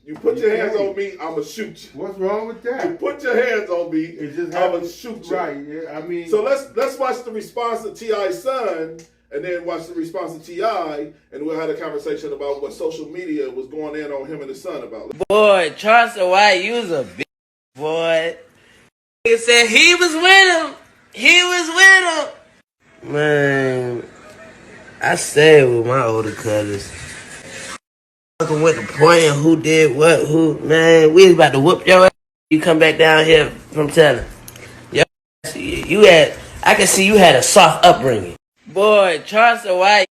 You put your hands on me, I'ma shoot you. What's wrong with that? You put your hands on me, It just I'ma happens. shoot you. Right, yeah, I mean... So let's watch the response of T.I.'s son, and then watch the response of T.I., and we'll have a conversation about what social media was going in on him and his son about. Boy, Charleston White, you was a bitch, boy. He said he was with him. He was with him. Man, I stayed with my older cousins. Fucking went to pointing who did what, who. Man, we was about to whoop your ass. You come back down here from telling. I can see you had a soft upbringing. Boy, Charleston White.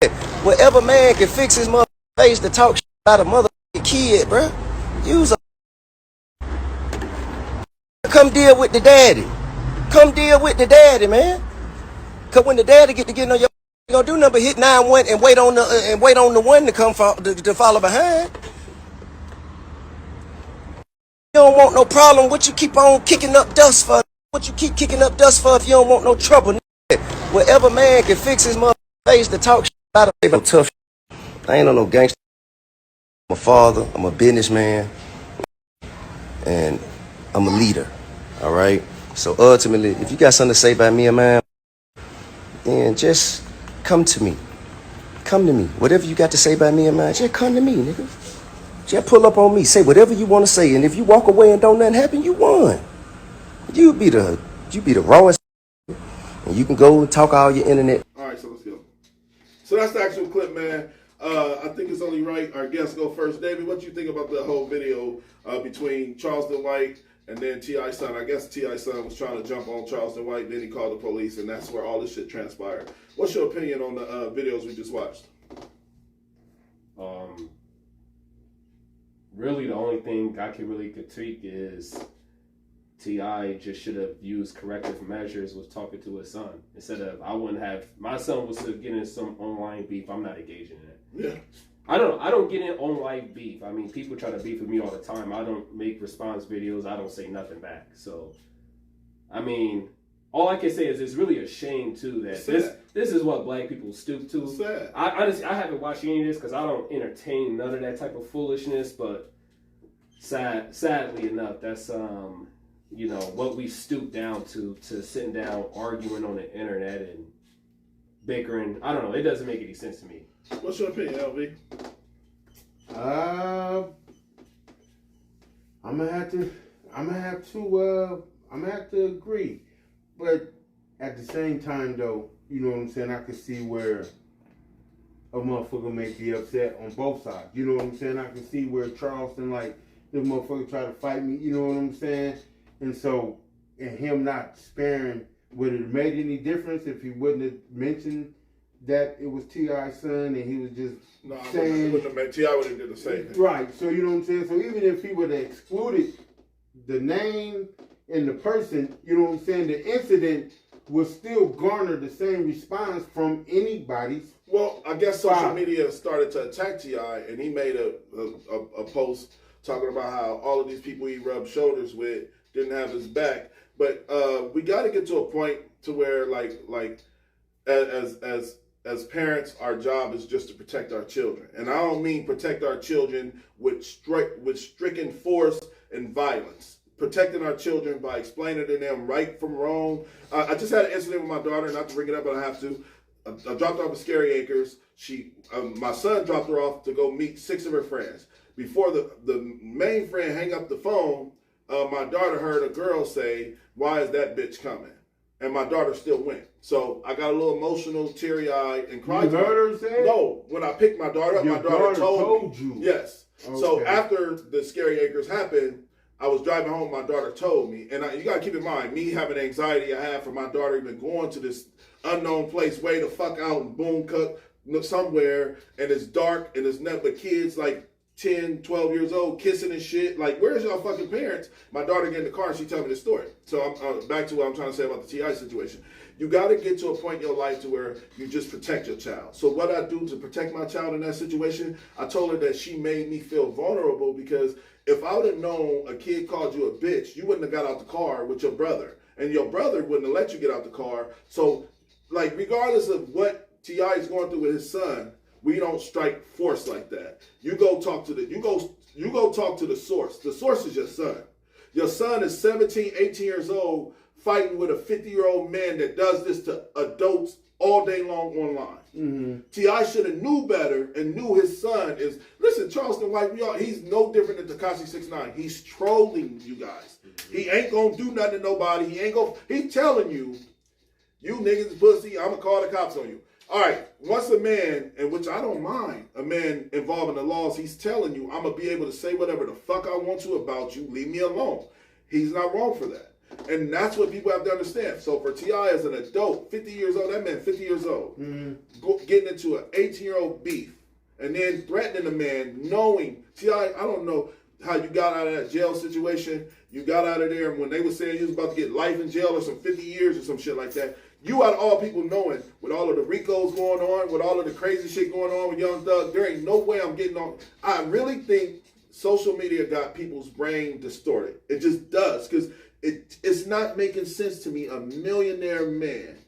Whatever man can fix his mother face to talk shit about a motherfucking kid, bruh. Use a... Come deal with the daddy. Come deal with the daddy, man. Cause when the daddy get to getting on your, you gonna do nothing but hit 9-1 and wait on the one to come to follow behind. You don't want no problem. What you keep on kicking up dust for? What you keep kicking up dust for if you don't want no trouble? Whatever man can fix his mother face to talk shit about a no tough shit. I ain't on no gangster. I'm a father. I'm a businessman, and I'm a leader. All right. So ultimately, if you got something to say about me and mine, then just come to me. Come to me. Whatever you got to say about me and mine, just come to me, nigga. Just pull up on me. Say whatever you want to say. And if you walk away and don't nothing happen, you won. You be the rawest. And you can go and talk all your internet. All right, so let's go. So that's the actual clip, man. I think it's only right our guests go first. David, what you think about the whole video between Charleston White and then T.I.'s son? I guess T.I.'s son was trying to jump on Charleston White, then he called the police, and that's where all this shit transpired. What's your opinion on the videos we just watched? Really, the only thing I can really critique is T.I. just should have used corrective measures with talking to his son. Instead of, I wouldn't have, my son was to get in some online beef, I'm not engaging in it. Yeah. I don't get in online beef. I mean, people try to beef with me all the time. I don't make response videos. I don't say nothing back. So, I mean, all I can say is it's really a shame, too, that this is what black people stoop to. Sad. I honestly, I haven't watched any of this because I don't entertain none of that type of foolishness, but sadly enough, that's, you know, what we stoop down to sitting down, arguing on the internet and bickering. I don't know. It doesn't make any sense to me. What's your opinion, LV? I'm gonna have to agree, but at the same time, though, you know what I'm saying. I can see where a motherfucker may be upset on both sides. You know what I'm saying. I can see where Charleston, like, this motherfucker try to fight me. You know what I'm saying. And so, and him not sparing, would it have made any difference if he wouldn't have mentioned that it was T.I.'s son and he was just saying... T.I. would have did the same thing. Right, so you know what I'm saying? So even if he would have excluded the name and the person, you know what I'm saying, the incident would still garner the same response from anybody's. Well, I guess social media started to attack T.I. and he made a post talking about how all of these people he rubbed shoulders with didn't have his back. But we got to get to a point to where, like as parents, our job is just to protect our children. And I don't mean protect our children with stricken force and violence. Protecting our children by explaining to them right from wrong. I just had an incident with my daughter, not to bring it up, but I have to. I dropped off at Scary Acres. My son dropped her off to go meet 6 of her friends. Before the main friend hang up the phone, my daughter heard a girl say, "Why is that bitch coming?" And my daughter still went. So I got a little emotional, teary-eyed, and cried. You heard her say? No. When I picked my daughter up, my daughter told me. You. Yes. Okay. So after the Scary Acres happened, I was driving home, my daughter told me. And you got to keep in mind, me having anxiety I have for my daughter even going to this unknown place way the fuck out in Booncook somewhere, and it's dark, and there's nothing but kids like 10, 12 years old kissing and shit. Like, where's y'all fucking parents? My daughter get in the car and she tell me this story. So I'm back to what I'm trying to say about the T.I. situation. You got to get to a point in your life to where you just protect your child. So what I do to protect my child in that situation, I told her that she made me feel vulnerable, because if I would have known a kid called you a bitch, you wouldn't have got out the car with your brother. And your brother wouldn't have let you get out the car. So, like, regardless of what T.I. is going through with his son, we don't strike force like that. You go talk to the source. The source is your son. Your son is 17, 18 years old, fighting with a 50-year-old man that does this to adults all day long online. Mm-hmm. T.I. should have knew better and knew his son is... Listen, Charleston White, he's no different than Tekashi 6ix9ine. He's trolling you guys. He ain't gonna do nothing to nobody. He's telling you, you niggas is pussy, I'm gonna call the cops on you. All right, once a man, and which I don't mind, a man involving the laws, he's telling you, I'm going to be able to say whatever the fuck I want to about you, leave me alone. He's not wrong for that. And that's what people have to understand. So for T.I. as an adult, 50 years old, that man 50 years old, getting into an 18-year-old beef, and then threatening a man, knowing, T.I., I don't know how you got out of that jail situation. You got out of there, and when they were saying you was about to get life in jail or some 50 years or some shit like that, you out of all people knowing, with all of the RICOs going on, with all of the crazy shit going on with Young Thug, there ain't no way I'm getting on. I really think social media got people's brain distorted. It just does, because it's not making sense to me, a millionaire man.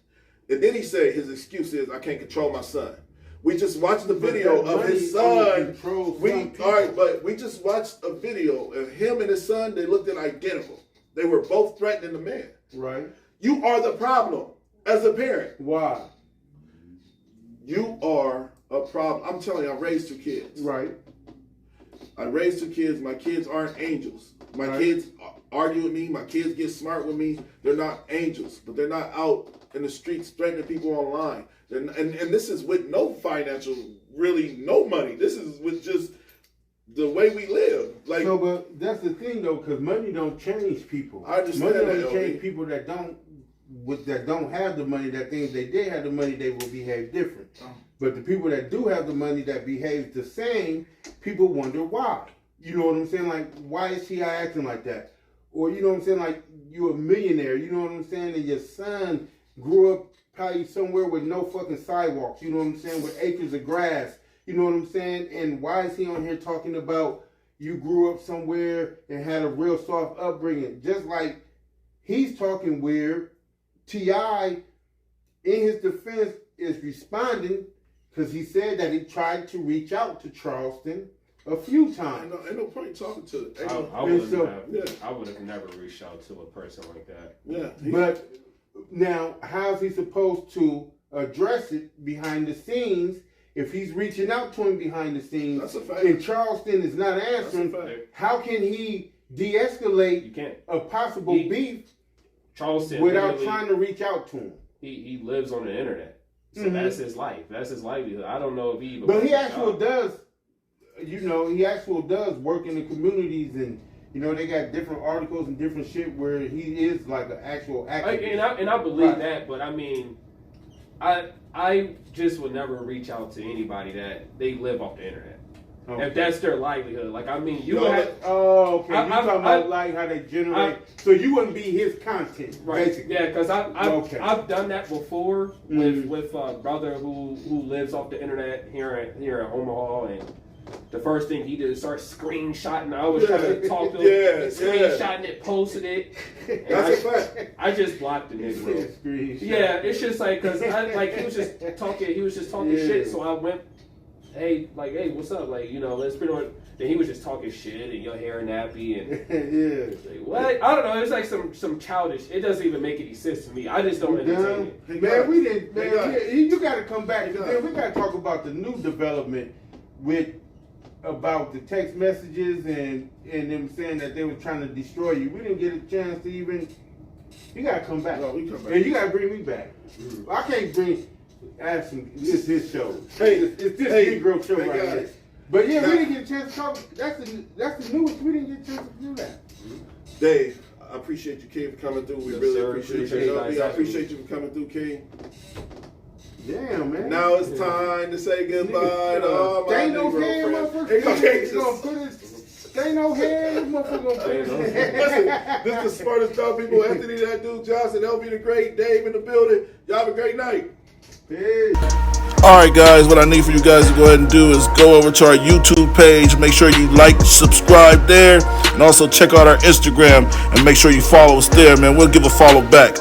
And then he said his excuse is, I can't control my son. We just watched the video of his son. We just watched a video of him and his son. They looked identical. They were both threatening the man. Right. You are the problem as a parent. Why? You are a problem. I'm telling you, I raised 2 kids. Right. I raised 2 kids. My kids aren't angels. My Right. kids argue with me. My kids get smart with me. They're not angels, but they're not out in the streets threatening people online. And this is with no financial, really no money. This is with just the way we live. Like, So, but that's the thing though, because money don't change people. I understand money that, don't LB. change people that don't have the money. That think if they did have the money, they will behave different. But the people that do have the money that behave the same, people wonder why. You know what I'm saying? Like, why is she acting like that? Or you know what I'm saying? Like, you're a millionaire. You know what I'm saying? And your son grew up probably somewhere with no fucking sidewalks. You know what I'm saying? With acres of grass. You know what I'm saying? And why is he on here talking about you grew up somewhere and had a real soft upbringing? Just like he's talking weird, T.I. in his defense is responding because he said that he tried to reach out to Charleston a few times. ain't no point talking to it. I would have never reached out to a person like that. Yeah. But now, how's he supposed to address it behind the scenes if he's reaching out to him behind the scenes? That's a fact. And Charleston is not answering. That's a fact. How can he de-escalate You can't. a possible beef Charleston without trying to reach out to him? He lives on the internet, so that's his life. That's his livelihood. I don't know if he even. But he works actually out. does. You know, he actually does work in the communities, and you know they got different articles and different shit where he is like an actual activist. And I believe Right. that, but I mean, I just would never reach out to anybody that they live off the internet. Okay. If that's their livelihood, like I mean, you No, would have. Oh, okay. I- You I- talking about like how they generate? So you wouldn't be his content, Right. basically. Yeah, because Okay. I've done that before Mhm. with a brother who lives off the internet here at Omaha, and the first thing he did is start screenshotting. I was trying to talk to him, Yeah, screenshotting it, posted it. And That's a fact. I just blocked the nigga. Bro. Screenshot. Yeah, it's just like because he was just talking. He was just talking Yeah. shit. So I went, hey, what's up? Like, you know, let's pretty much. Then he was just talking shit and your hair nappy and Yeah. like, what? I don't know. It's like some childish. It doesn't even make any sense to me. I just don't entertain it. Hey, Man, guys. we didn't. Hey, Man, guys. you got to come back. Hey, Because guys. then we got to talk about the new development about the text messages and them saying that they were trying to destroy you. We didn't get a chance to even. You got to come back. No, we come back. And you got to bring me back. I can't bring. Ashton, this his show. Hey, it's this hey, Negro show hey, right guys. here. But yeah, Now- we didn't get a chance to talk. That's the newest. We didn't get a chance to do that. Dave, I appreciate you, King, for coming through. We Yes, really sir. appreciate Appreciate you. you guys I having me. appreciate you for coming through, King. Damn, man. Now it's time to say goodbye to all my Ain't no Negro hand, friends. motherfucker. Hey, okay, He's gonna put his. Ain't no hand. This motherfucker gonna put his. Listen, this is the smartest dog people. Anthony, that dude, Johnson, LB the Great, Dave in the building. Y'all have a great night. Peace. Alright guys, what I need for you guys to go ahead and do is go over to our YouTube page, make sure you like, subscribe there, and also check out our Instagram and make sure you follow us there, man. We'll give a follow back.